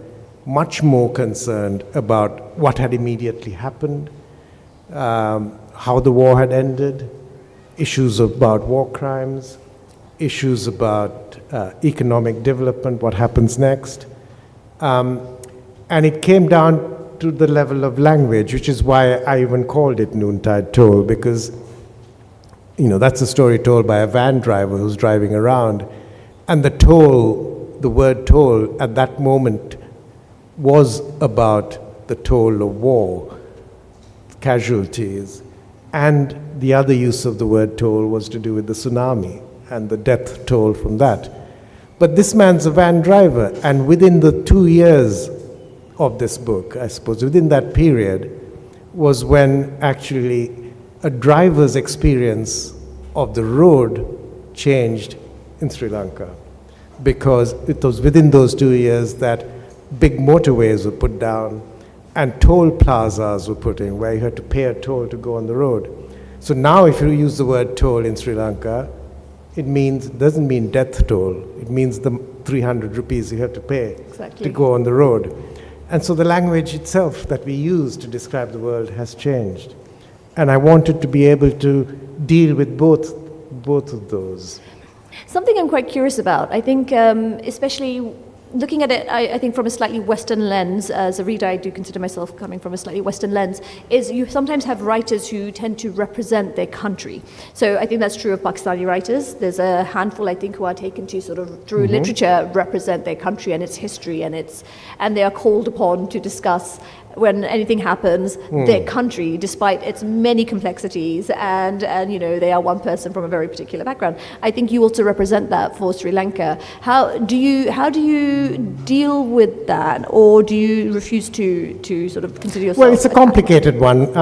much more concerned about what had immediately happened, how the war had ended, issues about war crimes, issues about economic development, what happens next. And it came down to the level of language, which is why I even called it Noontide Toll, because, that's a story told by a van driver who's driving around. And the word toll at that moment was about the toll of war, casualties. And the other use of the word toll was to do with the tsunami and the death toll from that. But this man's a van driver, and within the 2 years of this book, I suppose, within that period, was when actually a driver's experience of the road changed in Sri Lanka. Because it was within those 2 years that big motorways were put down and toll plazas were put in where you had to pay a toll to go on the road. So now if you use the word toll in Sri Lanka, it doesn't mean death toll. It means the 300 rupees you have to pay to go on the road. And so the language itself that we use to describe the world has changed. And I wanted to be able to deal with both of those. Something I'm quite curious about, I think, especially looking at it, I think from a slightly Western lens, as a reader I do consider myself coming from a slightly Western lens, is you sometimes have writers who tend to represent their country. So I think that's true of Pakistani writers. There's a handful, I think, who are taken to sort of, through literature, represent their country and its history, and they are called upon to discuss when anything happens, their country, despite its many complexities, and they are one person from a very particular background. I think you also represent that for Sri Lanka. How do you deal with that, or do you refuse to sort of consider yourself? Well, it's a complicated one,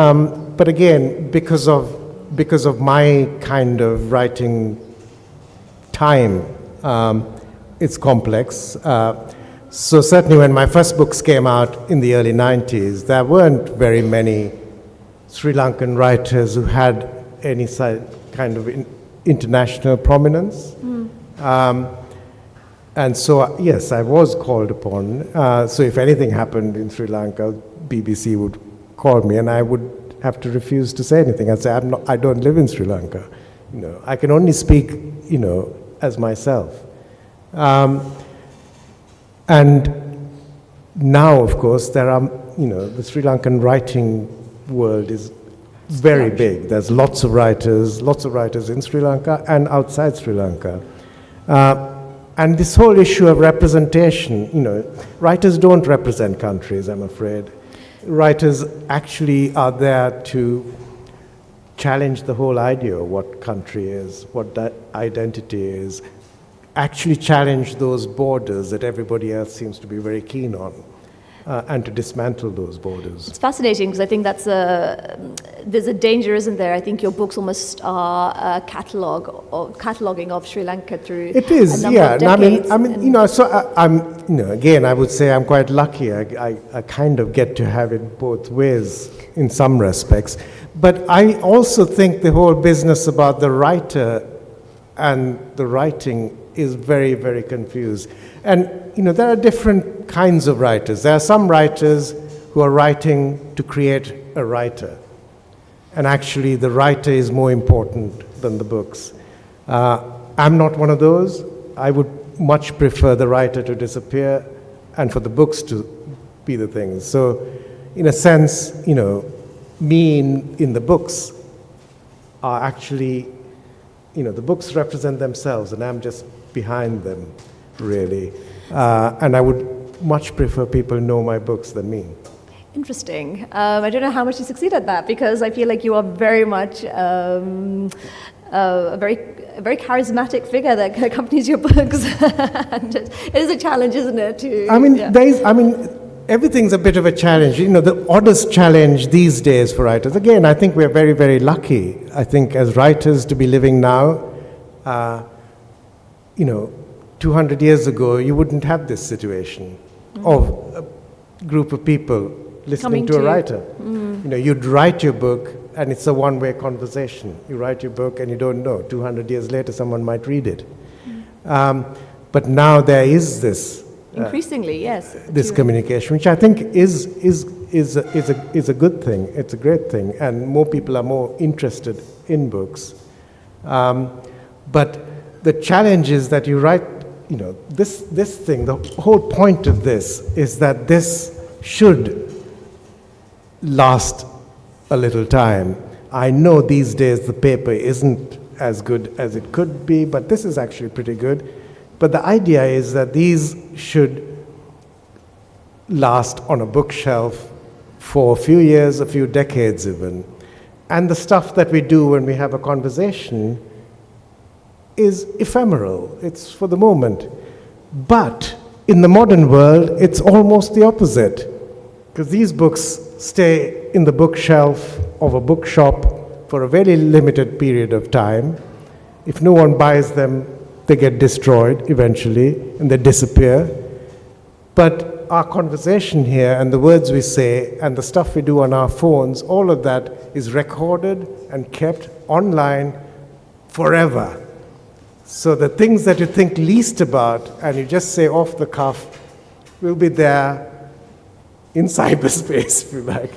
but again, because of my kind of writing time, it's complex. So certainly when my first books came out in the early 90s, there weren't very many Sri Lankan writers who had any kind of international prominence. And so, yes, I was called upon. So if anything happened in Sri Lanka, BBC would call me and I would have to refuse to say anything. I'd say, I don't live in Sri Lanka. I can only speak, as myself. And now, of course, there are, the Sri Lankan writing world is very big. There's lots of writers in Sri Lanka and outside Sri Lanka. And this whole issue of representation, writers don't represent countries, I'm afraid. Writers actually are there to challenge the whole idea of what country is, what that identity is, actually challenge those borders that everybody else seems to be very keen on, and to dismantle those borders. It's fascinating because I think that's there's a danger, isn't there? I think your books almost are a cataloging of Sri Lanka through It is, a number yeah. of And decades. Again, I would say I'm quite lucky. I kind of get to have it both ways in some respects. But I also think the whole business about the writer and the writing is very, very confused. And, there are different kinds of writers. There are some writers who are writing to create a writer. And actually, the writer is more important than the books. I'm not one of those. I would much prefer the writer to disappear and for the books to be the things. So, in a sense, me in the books are actually, the books represent themselves, and I'm just behind them, really. And I would much prefer people know my books than me. Interesting. I don't know how much you succeed at that, because I feel like you are very much a very charismatic figure that accompanies your books. And it is a challenge, isn't it? Everything's a bit of a challenge. The oddest challenge these days for writers. Again, I think we're very, very lucky. I think as writers to be living now, 200 years ago, you wouldn't have this situation of a group of people listening to a writer. You'd write your book, and it's a one-way conversation. You write your book, and you don't know. 200 years later, someone might read it. But now there is this. Increasingly, yes. This communication, which I think is a good thing. It's a great thing, and more people are more interested in books. But the challenge is that you write, this thing. The whole point of this is that this should last a little time. I know these days the paper isn't as good as it could be, but this is actually pretty good. But the idea is that these should last on a bookshelf for a few years, a few decades even. And the stuff that we do when we have a conversation is ephemeral. It's for the moment. But in the modern world, it's almost the opposite. Because these books stay in the bookshelf of a bookshop for a very limited period of time. If no one buys them, they get destroyed eventually, and they disappear. But our conversation here, and the words we say, and the stuff we do on our phones, all of that is recorded and kept online forever. So the things that you think least about, and you just say off the cuff, will be there in cyberspace, if you like.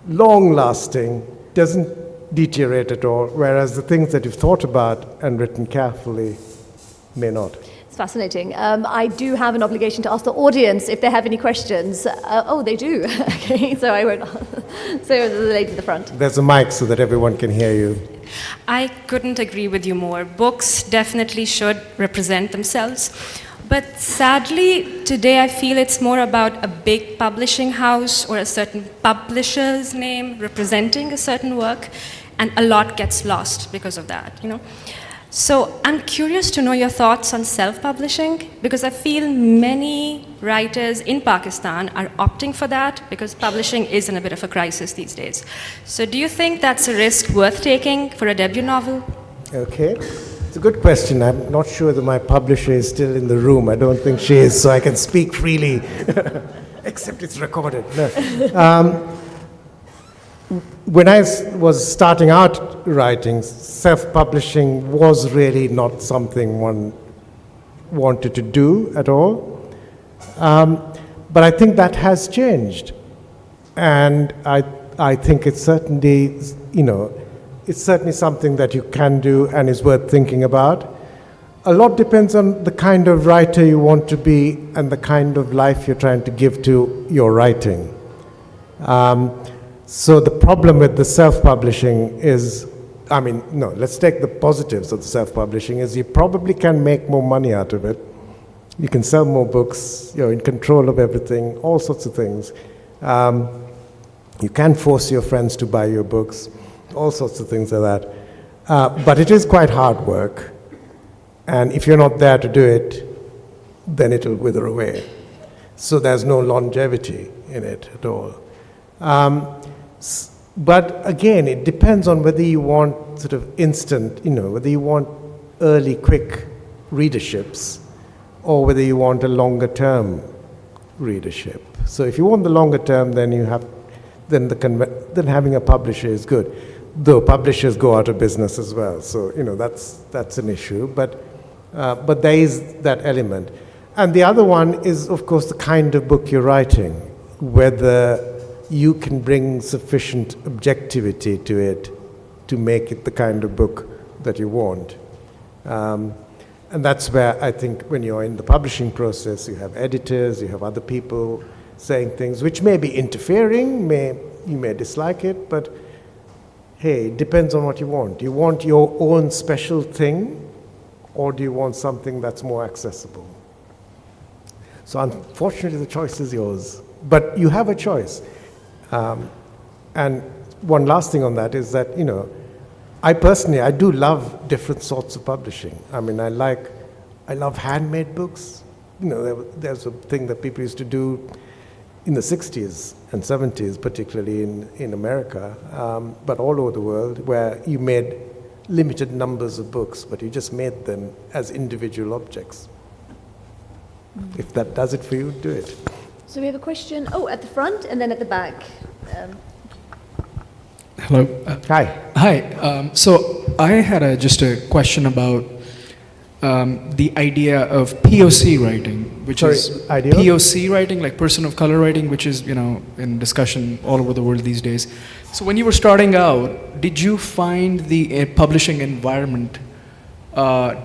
Long-lasting, doesn't deteriorate at all, whereas the things that you've thought about and written carefully may not. It's fascinating. I do have an obligation to ask the audience if they have any questions. They do. Okay, so I won't. So the lady in the front. There's a mic so that everyone can hear you. I couldn't agree with you more. Books definitely should represent themselves. But sadly, today I feel it's more about a big publishing house or a certain publisher's name representing a certain work, and a lot gets lost because of that, So I'm curious to know your thoughts on self-publishing, because I feel many writers in Pakistan are opting for that because publishing is in a bit of a crisis these days. So do you think that's a risk worth taking for a debut novel? Okay. It's a good question. I'm not sure that my publisher is still in the room. I don't think she is, so I can speak freely, except it's recorded. No. When I was starting out writing, self-publishing was really not something one wanted to do at all. But I think that has changed. And I think it's certainly, it's certainly something that you can do and is worth thinking about. A lot depends on the kind of writer you want to be and the kind of life you're trying to give to your writing. So the problem with the self-publishing is, let's take the positives of the self-publishing, is you probably can make more money out of it. You can sell more books, you're in control of everything, all sorts of things. You can force your friends to buy your books, all sorts of things like that. But it is quite hard work. And if you're not there to do it, then it'll wither away. So there's no longevity in it at all. But again, it depends on whether you want sort of instant, whether you want early, quick readerships or whether you want a longer term readership. So if you want the longer term, then then having a publisher is good. Though publishers go out of business as well, so that's an issue. But there is that element, and the other one is, of course, the kind of book you're writing, whether you can bring sufficient objectivity to it to make it the kind of book that you want. And that's where I think when you're in the publishing process, you have editors, you have other people saying things which may be interfering, you may dislike it, but hey, it depends on what you want. Do you want your own special thing, or do you want something that's more accessible? So unfortunately, the choice is yours, but you have a choice. And one last thing on that is that, I personally do love different sorts of publishing. I mean, I love handmade books. There's a thing that people used to do in the 60s and 70s, particularly in America, but all over the world, where you made limited numbers of books, but you just made them as individual objects. If that does it for you, do it. So we have a question, at the front and then at the back. Hello. Hi. Hi. So I had just a question about the idea of POC writing, which is idea? POC writing, like person of color writing, which is in discussion all over the world these days. So when you were starting out, did you find the publishing environment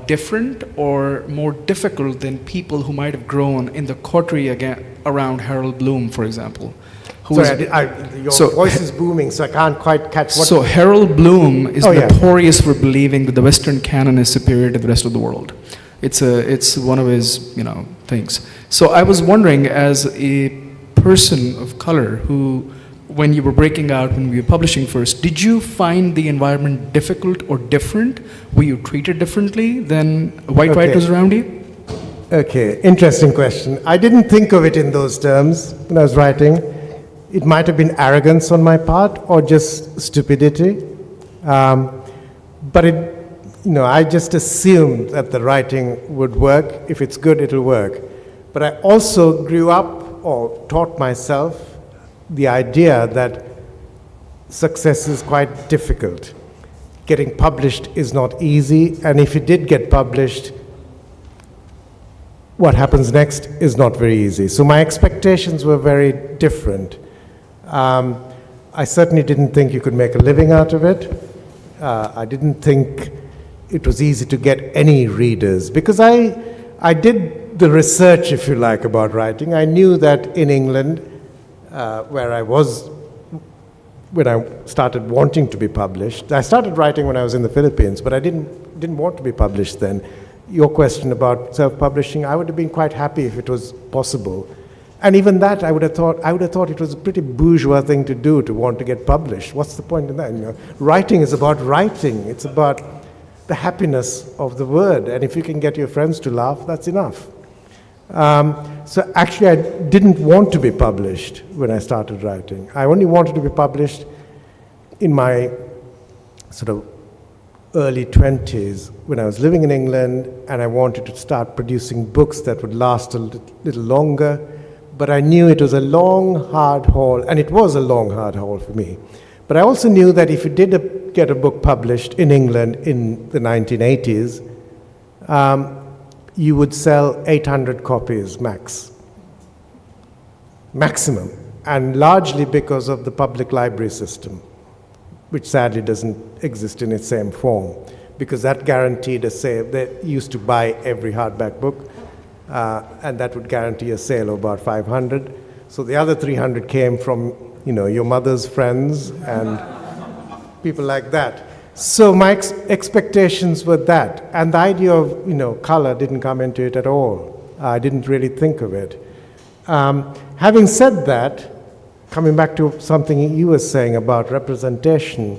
different or more difficult than people who might have grown in the coterie around Harold Bloom, for example? Your voice is booming, so I can't quite catch what... So Harold Bloom is notorious for believing that the Western canon is superior to the rest of the world. It's one of his, things. So I was wondering, as a person of color who, when you were breaking out, when we were publishing first, did you find the environment difficult or different? Were you treated differently than white writers around you? Okay, interesting question. I didn't think of it in those terms when I was writing. It might have been arrogance on my part or just stupidity. But I just assumed that the writing would work. If it's good, it'll work. But I also grew up or taught myself the idea that success is quite difficult. Getting published is not easy, and if it did get published, what happens next is not very easy. So my expectations were very different. I certainly didn't think you could make a living out of it. I didn't think it was easy to get any readers, because I did the research, if you like, about writing. I knew that in England, where I was when I started wanting to be published. I started writing when I was in the Philippines, but I didn't want to be published then. Your question about self-publishing, I would have been quite happy if it was possible. And even that, I would have thought it was a pretty bourgeois thing to do, to want to get published. What's the point in that? Writing is about writing. It's about the happiness of the word. And if you can get your friends to laugh, that's enough. So actually, I didn't want to be published when I started writing. I only wanted to be published in my sort of early 20s, when I was living in England, and I wanted to start producing books that would last a little longer. But I knew it was a long, hard haul, and it was a long, hard haul for me. But I also knew that if you did get a book published in England in the 1980s, you would sell 800 copies maximum, and largely because of the public library system, which sadly doesn't exist in its same form, because that guaranteed a sale. They used to buy every hardback book, and that would guarantee a sale of about 500. So the other 300 came from, your mother's friends and people like that. So my expectations were that, and the idea of, color didn't come into it at all. I didn't really think of it. Having said that, coming back to something you were saying about representation,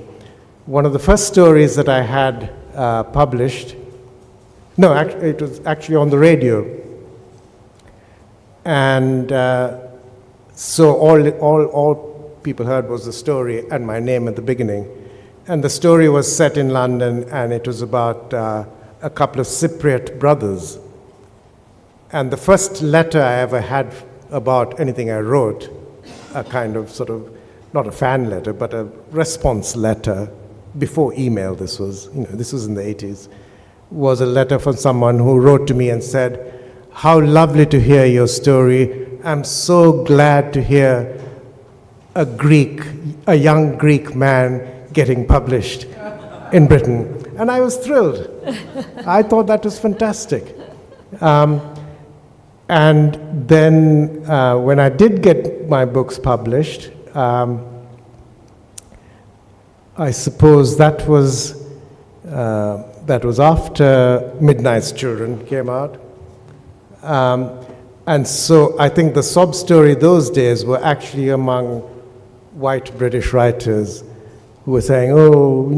one of the first stories that I had published, it was actually on the radio. And so all people heard was the story and my name at the beginning. And the story was set in London, and it was about a couple of Cypriot brothers. And the first letter I ever had about anything I wrote, a kind of sort of, not a fan letter, but a response letter, before email this was in the 80s, was a letter from someone who wrote to me and said, "How lovely to hear your story. I'm so glad to hear a young Greek man getting published in Britain." And I was thrilled. I thought that was fantastic. And then when I did get my books published, I suppose that was after Midnight's Children came out. And so I think the sob story those days were actually among white British writers who were saying, "Oh,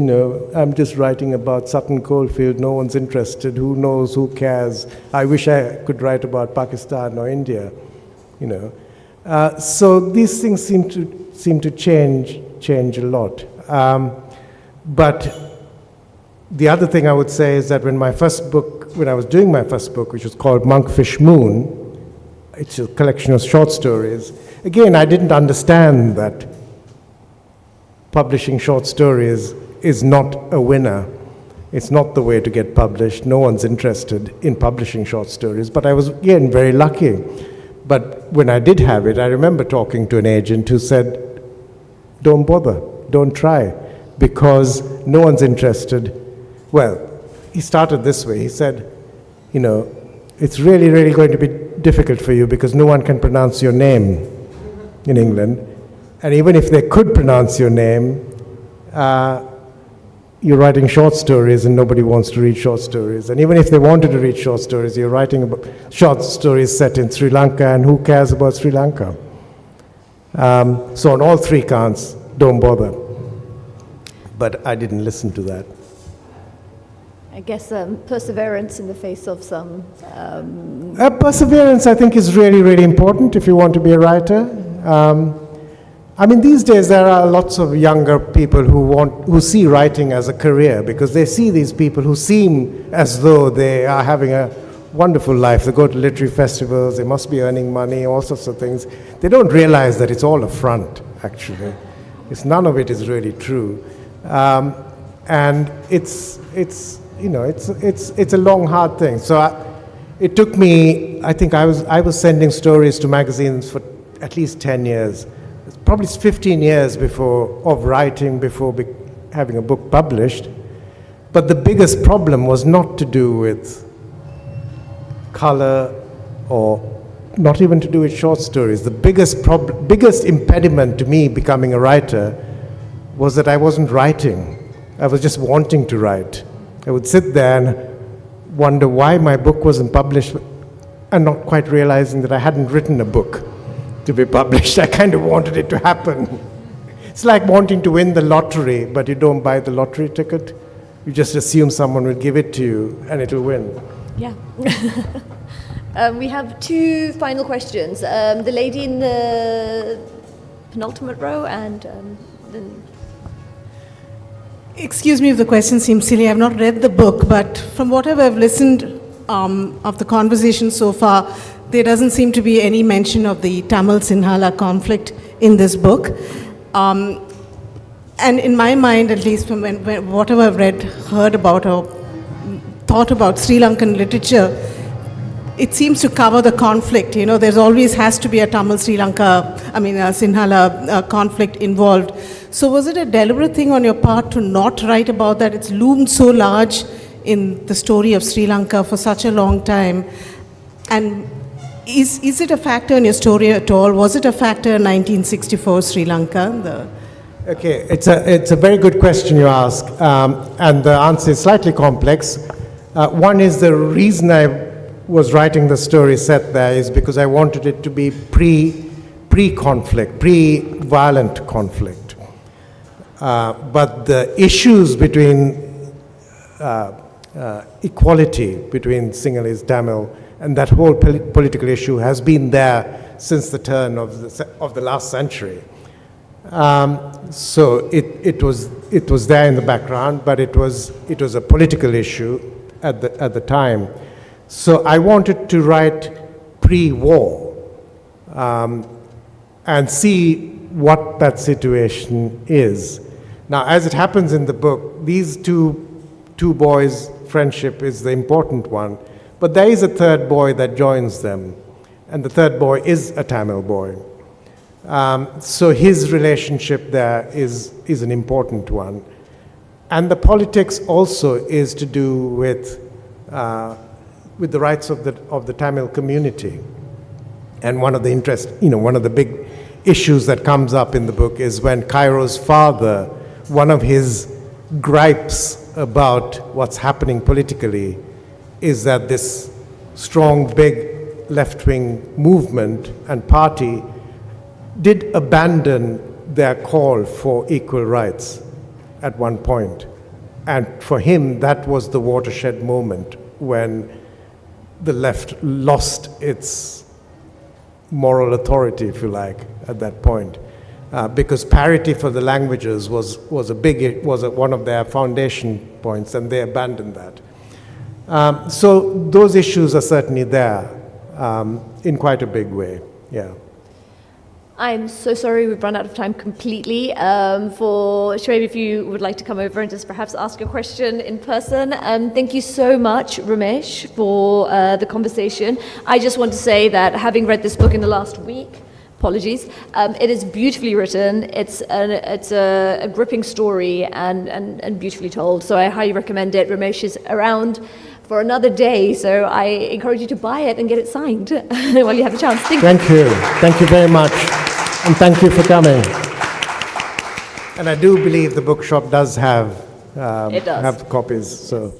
I'm just writing about Sutton Coldfield, no one's interested, who knows, who cares, I wish I could write about Pakistan or India," So these things seem to change a lot. But the other thing I would say is that when I was doing my first book, which was called Monkfish Moon, it's a collection of short stories, again, I didn't understand that publishing short stories is not a winner. It's not the way to get published. No one's interested in publishing short stories. But I was, again, very lucky. But when I did have it, I remember talking to an agent who said, "Don't bother, don't try, because no one's interested." Well, he started this way. He said, "It's really, really going to be difficult for you because no one can pronounce your name in England. And even if they could pronounce your name, you're writing short stories and nobody wants to read short stories. And even if they wanted to read short stories, you're writing about short stories set in Sri Lanka, and who cares about Sri Lanka?" So on all three counts, don't bother. But I didn't listen to that. I guess perseverance in the face of some... Perseverance, I think, is really, really important if you want to be a writer. These days there are lots of younger people who see writing as a career because they see these people who seem as though they are having a wonderful life. They go to literary festivals, they must be earning money, all sorts of things. They don't realize that it's all a front, actually. None of it is really true. And it's a long, hard thing. So it took me, I think I was sending stories to magazines for at least 10 years. Probably 15 years of writing before having a book published. But the biggest problem was not to do with color or not even to do with short stories. The biggest impediment to me becoming a writer was that I wasn't writing. I was just wanting to write. I would sit there and wonder why my book wasn't published and not quite realizing that I hadn't written a book to be published. I kind of wanted it to happen. It's like wanting to win the lottery, but you don't buy the lottery ticket. You just assume someone will give it to you and it will win. Yeah. We have two final questions. The lady in the penultimate row and then... Excuse me if the question seems silly. I've not read the book, but from whatever I've listened of the conversation so far, there doesn't seem to be any mention of the Tamil-Sinhala conflict in this book. And in my mind, at least from whatever I've read, heard about, or thought about Sri Lankan literature, it seems to cover the conflict. There's always has to be a Sinhala conflict involved. So was it a deliberate thing on your part to not write about that? It's loomed so large in the story of Sri Lanka for such a long time. And is it a factor in your story at all? Was it a factor in 1964 Sri Lanka? Okay, it's a very good question you ask, and the answer is slightly complex. One is the reason I was writing the story set there is because I wanted it to be pre-conflict, pre-violent conflict. But the issues between equality between Sinhalese, Tamil, and that whole political issue has been there since the turn of the last century. So it was there in the background, but it was a political issue at the time. So I wanted to write pre-war and see what that situation is. Now, as it happens in the book, these two boys' friendship is the important one, but there is a third boy that joins them, and the third boy is a Tamil boy. So his relationship there is an important one. And the politics also is to do with the rights of the Tamil community. And one of the big issues that comes up in the book is when Cairo's father, one of his gripes about what's happening politically is that this strong, big left-wing movement and party did abandon their call for equal rights at one point. And for him, that was the watershed moment when the left lost its moral authority, if you like, at that point. Because parity for the languages was one of their foundation points, and they abandoned that. So those issues are certainly there in quite a big way, yeah. I'm so sorry we've run out of time completely. For Shoaib, if you would like to come over and just perhaps ask a question in person. Thank you so much, Romesh, for the conversation. I just want to say that having read this book in the last week, apologies, it is beautifully written. It's a gripping story and beautifully told. So I highly recommend it. Romesh is around for another day, so I encourage you to buy it and get it signed while you have a chance. Thank you. Thank you very much. And thank you for coming. And I do believe the bookshop does have copies. So.